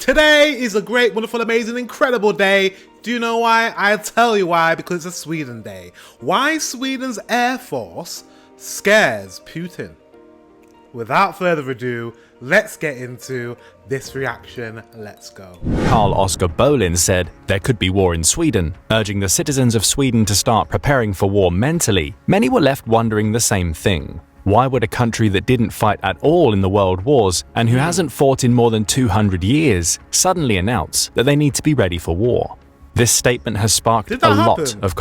Today is a great, wonderful, amazing, incredible day. Do you know why? I'll tell you why, because it's a Sweden day. Why Sweden's Air Force scares Putin. Without further ado, let's get into this reaction. Let's go. Karl-Oskar Bolin said there could be war in Sweden, urging the citizens of Sweden to start preparing for war mentally. Many were left wondering the same thing. Why would a country that didn't fight at all in the world wars and who hasn't fought in more than 200 years suddenly announce that they need to be ready for war? This statement has sparked a lot of...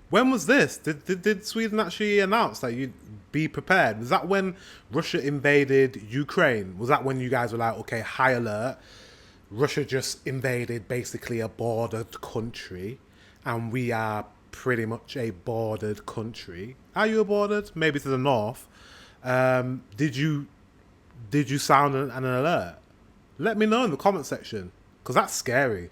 When was this? Did Sweden actually announce that you'd be prepared? Was that when Russia invaded Ukraine? Was that when you guys were like, okay, high alert, Russia just invaded basically a bordered country and we are pretty much a bordered country? Are you a bordered? Maybe to the north. Did you sound an alert? Let me know in the comment section, because that's scary.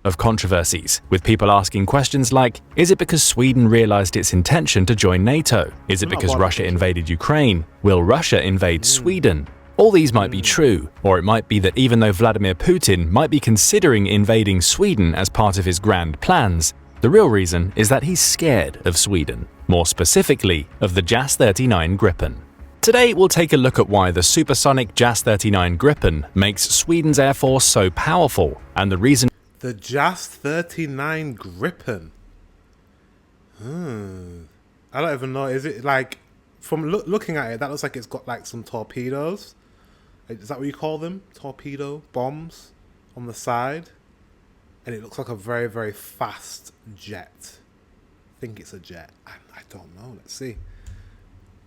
Of controversies, with people asking questions like, is it because Sweden realized its intention to join NATO? Is it because Russia invaded Ukraine? Will Russia invade Sweden? All these might be true, or it might be that even though Vladimir Putin might be considering invading Sweden as part of his grand plans, the real reason is that he's scared of Sweden, more specifically of the JAS-39 Gripen. Today we'll take a look at why the supersonic JAS-39 Gripen makes Sweden's Air Force so powerful, and the reason... The JAS-39 Gripen. I don't even know. Is it like, from looking at it, that looks like it's got like some torpedoes. Is that what you call them? Torpedo bombs on the side. And it looks like a very, very fast jet. I think it's a jet. I don't know. Let's see.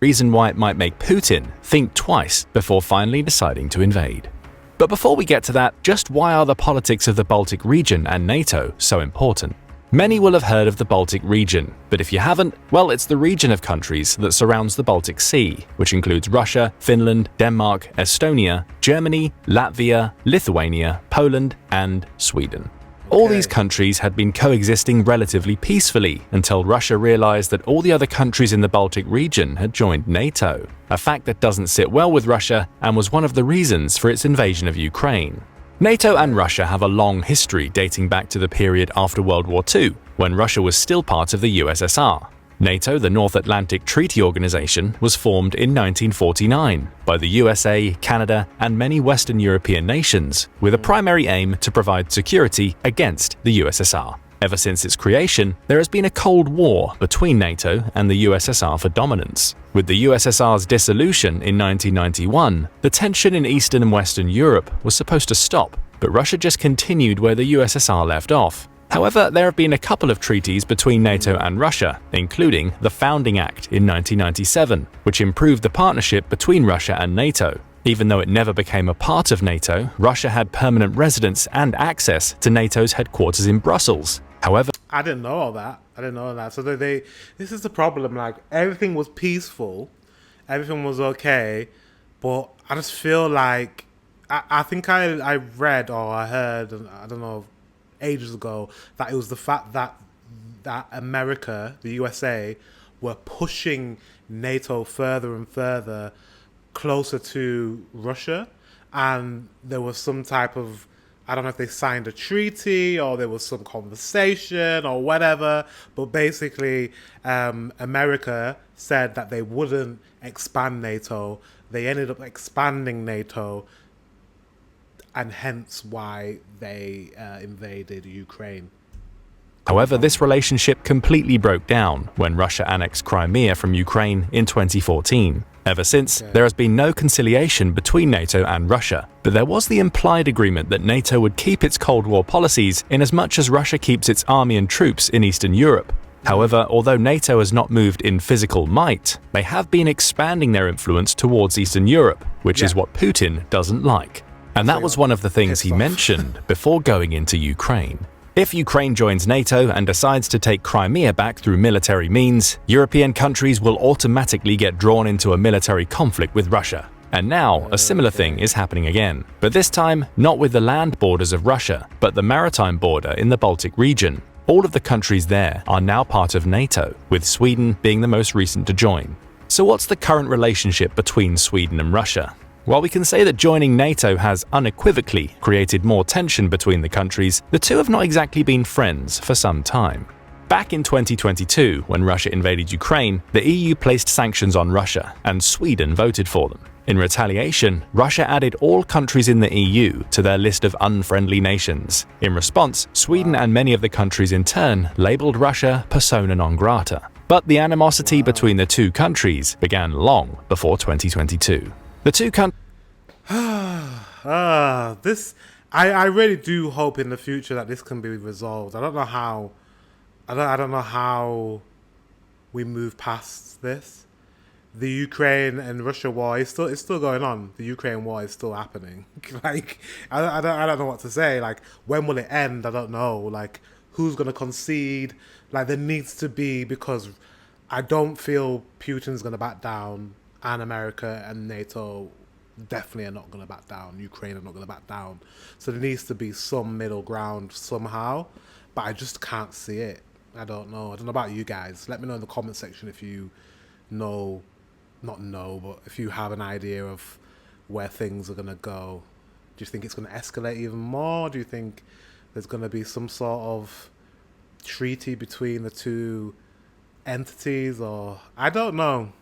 Reason why it might make Putin think twice before finally deciding to invade. But before we get to that, just why are the politics of the Baltic region and NATO so important? Many will have heard of the Baltic region, but if you haven't, well, it's the region of countries that surrounds the Baltic Sea, which includes Russia, Finland, Denmark, Estonia, Germany, Latvia, Lithuania, Poland, and Sweden. All these countries had been coexisting relatively peacefully until Russia realized that all the other countries in the Baltic region had joined NATO, a fact that doesn't sit well with Russia and was one of the reasons for its invasion of Ukraine. NATO and Russia have a long history dating back to the period after World War II, when Russia was still part of the USSR. NATO, the North Atlantic Treaty Organization, was formed in 1949 by the USA, Canada, and many Western European nations, with a primary aim to provide security against the USSR. Ever since its creation, there has been a Cold War between NATO and the USSR for dominance. With the USSR's dissolution in 1991, the tension in Eastern and Western Europe was supposed to stop, but Russia just continued where the USSR left off. However, there have been a couple of treaties between NATO and Russia, including the Founding Act in 1997, which improved the partnership between Russia and NATO. Even though it never became a part of NATO, Russia had permanent residence and access to NATO's headquarters in Brussels. However, I didn't know all that. So this is the problem. Like, everything was peaceful, everything was okay, but I just feel like I think I read or I heard, I don't know, ages ago, that it was the fact that America, the USA, were pushing NATO further and further closer to Russia, and there was some type of, I don't know if they signed a treaty or there was some conversation or whatever, but basically America said that they wouldn't expand NATO. They ended up expanding NATO, and hence why they invaded Ukraine. However, this relationship completely broke down when Russia annexed Crimea from Ukraine in 2014. Ever since, there has been no conciliation between NATO and Russia, but there was the implied agreement that NATO would keep its Cold War policies in as much as Russia keeps its army and troops in Eastern Europe. However, although NATO has not moved in physical might, they have been expanding their influence towards Eastern Europe, which is what Putin doesn't like. And that was one of the things he mentioned before going into Ukraine. If Ukraine joins NATO and decides to take Crimea back through military means, European countries will automatically get drawn into a military conflict with Russia. And now, a similar thing is happening again. But this time, not with the land borders of Russia, but the maritime border in the Baltic region. All of the countries there are now part of NATO, with Sweden being the most recent to join. So what's the current relationship between Sweden and Russia? While we can say that joining NATO has unequivocally created more tension between the countries, the two have not exactly been friends for some time. Back in 2022, when Russia invaded Ukraine, the EU placed sanctions on Russia, and Sweden voted for them. In retaliation, Russia added all countries in the EU to their list of unfriendly nations. In response, Sweden and many of the countries in turn labeled Russia persona non grata. But the animosity between the two countries began long before 2022. The two countries. I really do hope in the future that this can be resolved. I don't know how. I don't know how we move past this. The Ukraine and Russia war is still going on. The Ukraine war is still happening. Like I don't know what to say. Like, when will it end? I don't know. Like, who's gonna concede? Like, there needs to be, because I don't feel Putin's gonna back down, and America and NATO definitely are not going to back down. Ukraine are not going to back down. So there needs to be some middle ground somehow, but I just can't see it. I don't know about you guys. Let me know in the comment section if you know, but if you have an idea of where things are going to go. Do you think it's going to escalate even more? Do you think there's going to be some sort of treaty between the two entities? Or I don't know.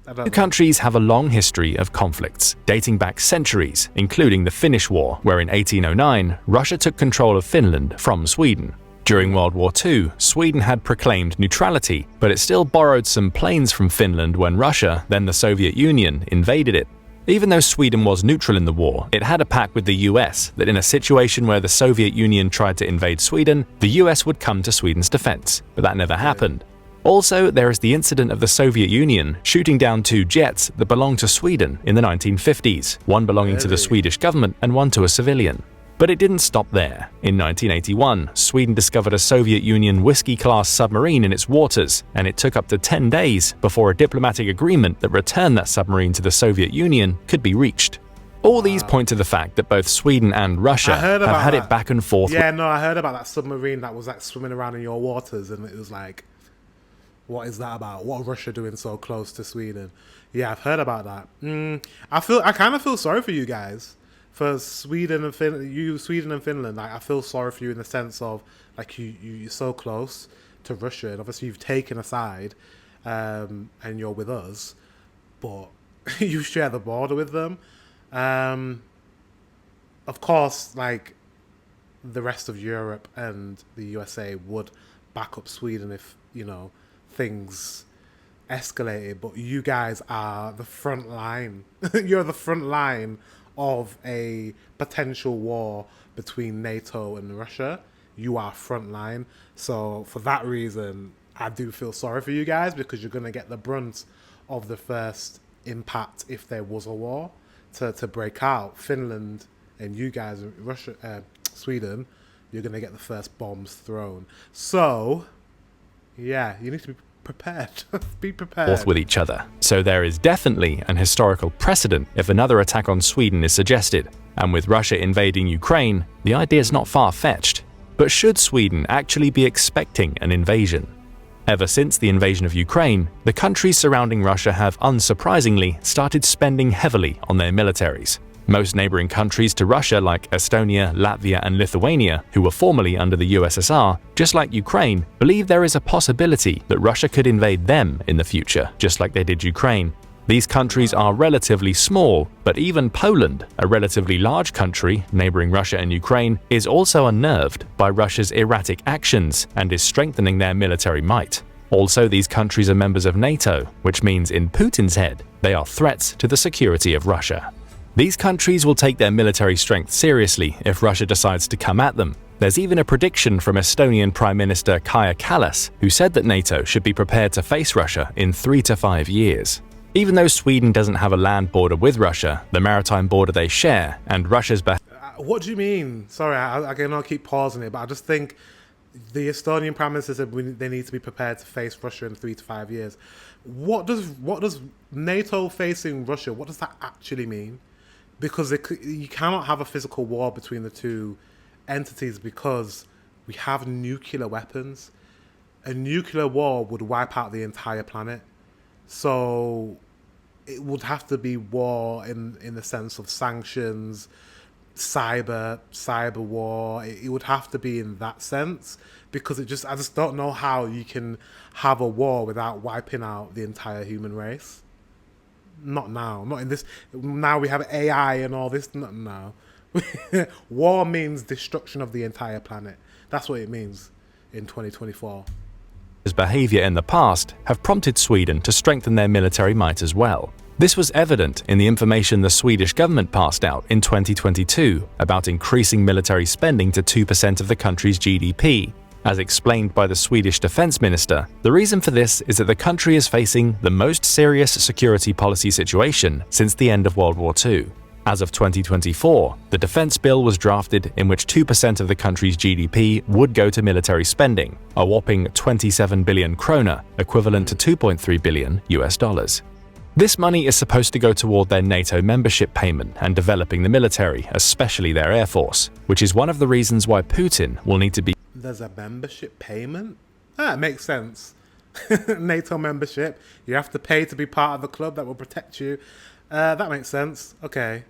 The countries have a long history of conflicts, dating back centuries, including the Finnish War, where in 1809, Russia took control of Finland from Sweden. During World War II, Sweden had proclaimed neutrality, but it still borrowed some planes from Finland when Russia, then the Soviet Union, invaded it. Even though Sweden was neutral in the war, it had a pact with the US that in a situation where the Soviet Union tried to invade Sweden, the US would come to Sweden's defense, but that never happened. Also, there is the incident of the Soviet Union shooting down 2 jets that belonged to Sweden in the 1950s, one belonging to the Swedish government and one to a civilian. But it didn't stop there. In 1981, Sweden discovered a Soviet Union Whiskey-class submarine in its waters, and it took up to 10 days before a diplomatic agreement that returned that submarine to the Soviet Union could be reached. All these point to the fact that both Sweden and Russia have had it back and forth. Yeah, no, I heard about that submarine that was like swimming around in your waters, and it was like, what is that about? What are Russia doing so close to Sweden? Yeah, I've heard about that. I kind of feel sorry for you guys, for Sweden and Finland. Like, I feel sorry for you in the sense of, like, you're so close to Russia, and obviously you've taken a side, and you're with us, but you share the border with them. Of course, like, the rest of Europe and the USA would back up Sweden if, things escalated, but you guys are the front line. You're the front line of a potential war between NATO and Russia. You are front line. So for that reason, I do feel sorry for you guys, because you're going to get the brunt of the first impact if there was a war to break out. Finland and you guys, Sweden, you're going to get the first bombs thrown. So yeah, you need to be prepared. Be prepared. With each other. So there is definitely an historical precedent if another attack on Sweden is suggested. And with Russia invading Ukraine, the idea is not far-fetched. But should Sweden actually be expecting an invasion? Ever since the invasion of Ukraine, the countries surrounding Russia have unsurprisingly started spending heavily on their militaries. Most neighboring countries to Russia, like Estonia, Latvia, and Lithuania, who were formerly under the USSR, just like Ukraine, believe there is a possibility that Russia could invade them in the future, just like they did Ukraine. These countries are relatively small, but even Poland, a relatively large country neighboring Russia and Ukraine, is also unnerved by Russia's erratic actions and is strengthening their military might. Also, these countries are members of NATO, which means in Putin's head, they are threats to the security of Russia. These countries will take their military strength seriously if Russia decides to come at them. There's even a prediction from Estonian Prime Minister Kaja Kallas, who said that NATO should be prepared to face Russia in 3 to 5 years. Even though Sweden doesn't have a land border with Russia, the maritime border they share, and Russia's What do you mean? Sorry, I cannot keep pausing it, but I just think the Estonian Prime Minister said they need to be prepared to face Russia in 3 to 5 years. What does NATO facing Russia, what does that actually mean? Because you cannot have a physical war between the two entities, because we have nuclear weapons. A nuclear war would wipe out the entire planet. So it would have to be war in the sense of sanctions, cyber war. It would have to be in that sense, because I just don't know how you can have a war without wiping out the entire human race. Not now, not in this. Now we have AI and all this. Not now. War means destruction of the entire planet. That's what it means in 2024. His behaviour in the past have prompted Sweden to strengthen their military might as well. This was evident in the information the Swedish government passed out in 2022 about increasing military spending to 2% of the country's GDP. As explained by the Swedish defence minister, the reason for this is that the country is facing the most serious security policy situation since the end of World War II. As of 2024, the defence bill was drafted in which 2% of the country's GDP would go to military spending, a whopping 27 billion krona, equivalent to $2.3 billion US. This money is supposed to go toward their NATO membership payment and developing the military, especially their air force, which is one of the reasons why Putin will need to be. There's a membership payment? It makes sense. NATO membership, you have to pay to be part of a club that will protect you. That makes sense. Okay.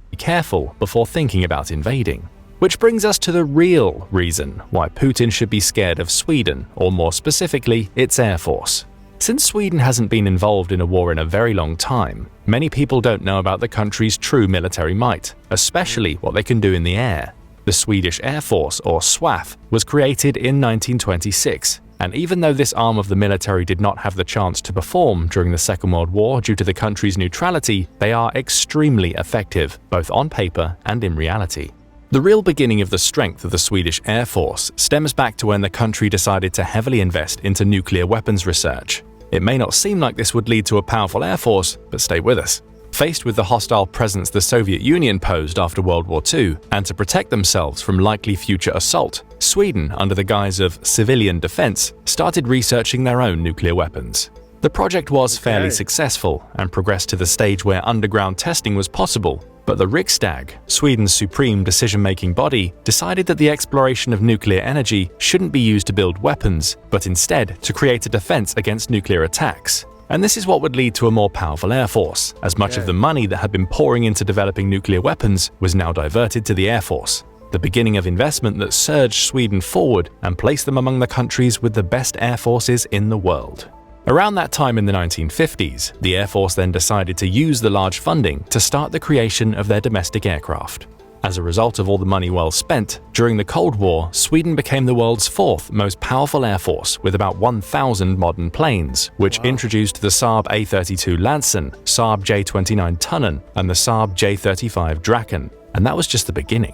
Be careful before thinking about invading. Which brings us to the real reason why Putin should be scared of Sweden, or more specifically, its air force. Since Sweden hasn't been involved in a war in a very long time, many people don't know about the country's true military might, especially what they can do in the air. The Swedish Air Force, or SWAF, was created in 1926, and even though this arm of the military did not have the chance to perform during the Second World War due to the country's neutrality, they are extremely effective, both on paper and in reality. The real beginning of the strength of the Swedish Air Force stems back to when the country decided to heavily invest into nuclear weapons research. It may not seem like this would lead to a powerful air force, but stay with us. Faced with the hostile presence the Soviet Union posed after World War II, and to protect themselves from likely future assault, Sweden, under the guise of civilian defense, started researching their own nuclear weapons. The project was fairly successful and progressed to the stage where underground testing was possible, but the Riksdag, Sweden's supreme decision-making body, decided that the exploration of nuclear energy shouldn't be used to build weapons, but instead to create a defense against nuclear attacks. And this is what would lead to a more powerful air force, as much of the money that had been pouring into developing nuclear weapons was now diverted to the air force. The beginning of investment that surged Sweden forward and placed them among the countries with the best air forces in the world. Around that time in the 1950s, the Air Force then decided to use the large funding to start the creation of their domestic aircraft. As a result of all the money well spent, during the Cold War, Sweden became the world's fourth most powerful air force with about 1,000 modern planes, which introduced the Saab A-32 Lansen, Saab J-29 Tunnan, and the Saab J-35 Draken. And that was just the beginning.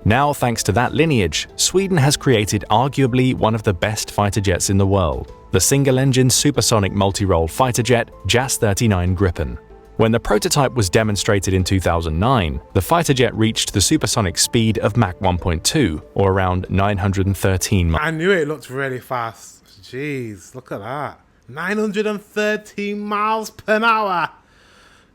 Now, thanks to that lineage, Sweden has created arguably one of the best fighter jets in the world, the single-engine supersonic multi-role fighter jet JAS-39 Gripen. When the prototype was demonstrated in 2009, the fighter jet reached the supersonic speed of Mach 1.2, or around 913 miles. I knew it looked really fast. Jeez, look at that. 913 miles per hour.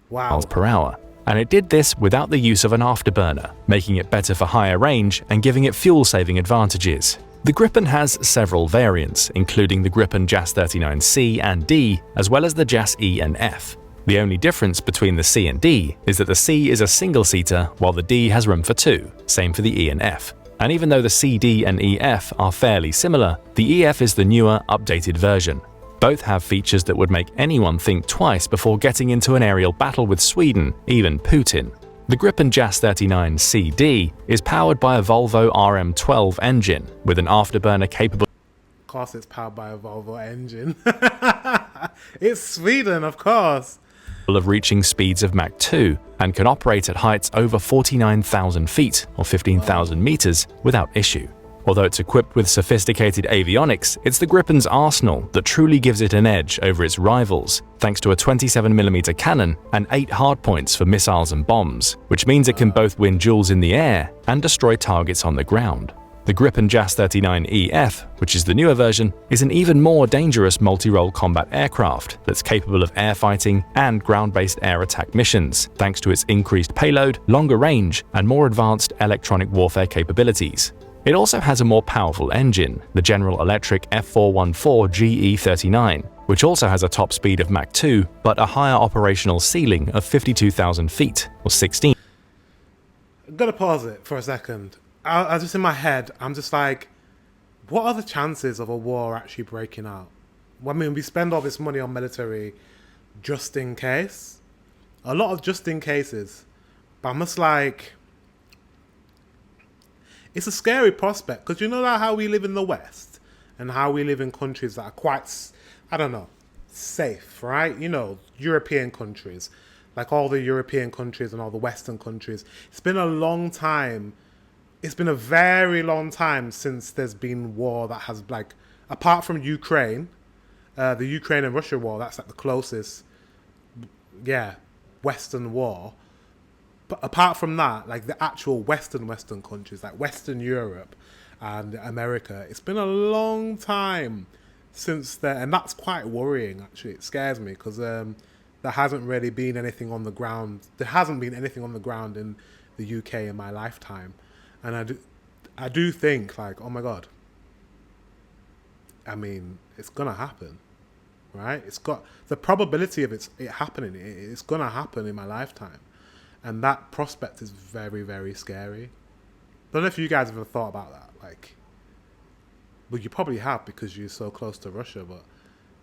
Wow. Per hour. And it did this without the use of an afterburner, making it better for higher range and giving it fuel-saving advantages. The Gripen has several variants, including the Gripen JAS-39C and D, as well as the JAS-E and F. The only difference between the C and D is that the C is a single-seater while the D has room for two, same for the E and F. And even though the C, D and EF are fairly similar, the EF is the newer, updated version. Both have features that would make anyone think twice before getting into an aerial battle with Sweden, even Putin. The Gripen JAS-39CD is powered by a Volvo RM12 engine with an afterburner capable. Of course, it's powered by a Volvo engine. It's Sweden, of course. Of reaching speeds of Mach 2 and can operate at heights over 49,000 feet or 15,000 meters without issue. Although it's equipped with sophisticated avionics, it's the Gripen's arsenal that truly gives it an edge over its rivals, thanks to a 27mm cannon and 8 hardpoints for missiles and bombs, which means it can both win duels in the air and destroy targets on the ground. The Gripen JAS-39EF, which is the newer version, is an even more dangerous multi-role combat aircraft that's capable of air fighting and ground-based air attack missions, thanks to its increased payload, longer range, and more advanced electronic warfare capabilities. It also has a more powerful engine, the General Electric F414 GE39, which also has a top speed of Mach 2, but a higher operational ceiling of 52,000 feet, or 16. I'm gonna pause it for a second. I just in my head, I'm just like, what are the chances of a war actually breaking out? Well, I mean, we spend all this money on military just in case. A lot of just in cases. But I'm just like, it's a scary prospect, because you know that how we live in the West and how we live in countries that are quite, I don't know, safe, right? You know, European countries, like all the European countries and all the Western countries. It's been a long time. It's been a very long time since there's been war that has, like, apart from Ukraine, the Ukraine and Russia war, that's like the closest, Western war. But apart from that, like the actual Western countries, like Western Europe and America, it's been a long time since then, and that's quite worrying, actually. It scares me, because there hasn't really been anything on the ground. There hasn't been anything on the ground in the UK in my lifetime. And I do think, like, oh my God, I mean, it's gonna happen, right? It's got the probability of it happening. It's gonna happen in my lifetime, and that prospect is very, very scary. I don't know if you guys have ever thought about that. Like, well, you probably have, because you're so close to Russia. But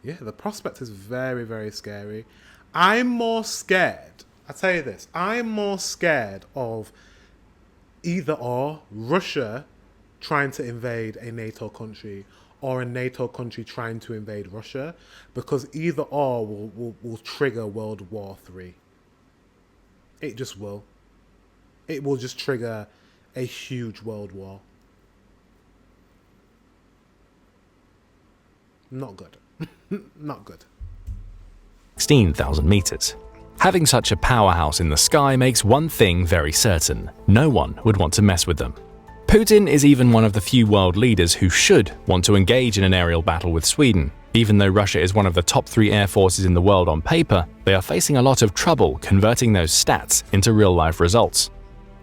yeah, the prospect is very, very scary. I'm more scared. I tell you this. I'm more scared of either or Russia trying to invade a NATO country, or a NATO country trying to invade Russia, because either or will trigger World War III. It just will. It will just trigger a huge world war. Not good. Not good. 16,000 meters. Having such a powerhouse in the sky makes one thing very certain: no one would want to mess with them. Putin is even one of the few world leaders who should want to engage in an aerial battle with Sweden. Even though Russia is one of the top 3 air forces in the world on paper, they are facing a lot of trouble converting those stats into real-life results.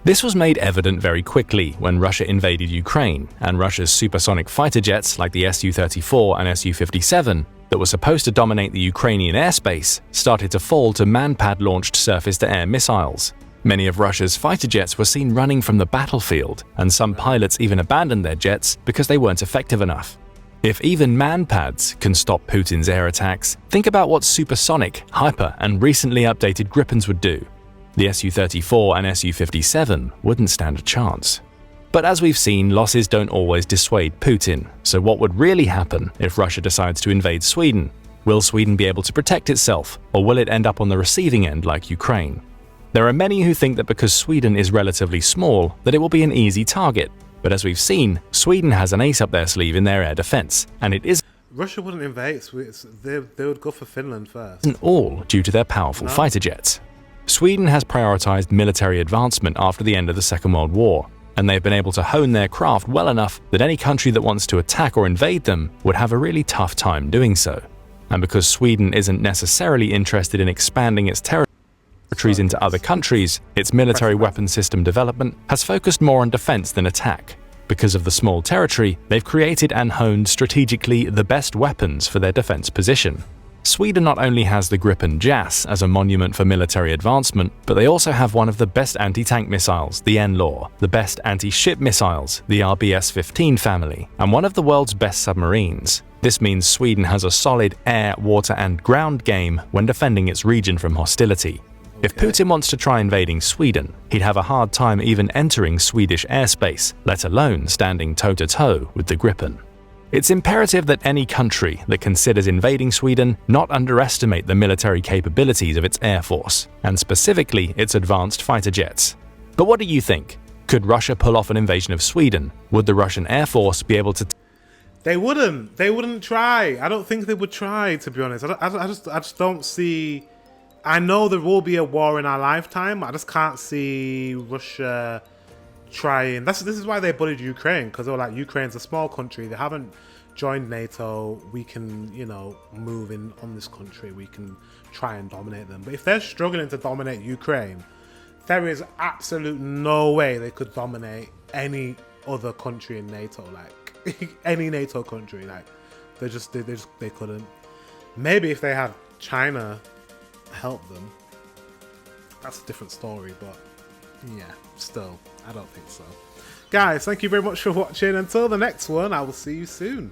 This was made evident very quickly when Russia invaded Ukraine, and Russia's supersonic fighter jets like the Su-34 and Su-57 that were supposed to dominate the Ukrainian airspace started to fall to manpad-launched surface-to-air missiles. Many of Russia's fighter jets were seen running from the battlefield, and some pilots even abandoned their jets because they weren't effective enough. If even manpads can stop Putin's air attacks, think about what supersonic, hyper, and recently updated Gripens would do. The Su-34 and Su-57 wouldn't stand a chance. But as we've seen, losses don't always dissuade Putin, so what would really happen if Russia decides to invade Sweden? Will Sweden be able to protect itself, or will it end up on the receiving end like Ukraine? There are many who think that because Sweden is relatively small, that it will be an easy target. But as we've seen, Sweden has an ace up their sleeve in their air defense, and it isn't Russia wouldn't invade. They would go for Finland first. All due to their powerful fighter jets. Sweden has prioritized military advancement after the end of the Second World War, and they've been able to hone their craft well enough that any country that wants to attack or invade them would have a really tough time doing so. And because Sweden isn't necessarily interested in expanding its territories into other countries, its military weapon system development has focused more on defense than attack. Because of the small territory, they've created and honed strategically the best weapons for their defense position. Sweden not only has the Gripen JAS as a monument for military advancement, but they also have one of the best anti-tank missiles, the NLAW, the best anti-ship missiles, the RBS-15 family, and one of the world's best submarines. This means Sweden has a solid air, water, and ground game when defending its region from hostility. If Putin wants to try invading Sweden, he'd have a hard time even entering Swedish airspace, let alone standing toe-to-toe with the Gripen. It's imperative that any country that considers invading Sweden not underestimate the military capabilities of its air force, and specifically its advanced fighter jets. But what do you think? Could Russia pull off an invasion of Sweden? Would the Russian Air Force be able to... They wouldn't. They wouldn't try. I don't think they would try, to be honest. I just don't see... I know there will be a war in our lifetime. I just can't see Russia trying. This is why they bullied Ukraine, because they were like, Ukraine's a small country. They haven't joined NATO. We can, move in on this country. We can try and dominate them. But if they're struggling to dominate Ukraine, there is absolute no way they could dominate any other country in NATO. Like any NATO country, like they couldn't. Maybe if they had China help them, that's a different story, but yeah, still, I don't think so. Guys, thank you very much for watching. Until the next one, I will see you soon.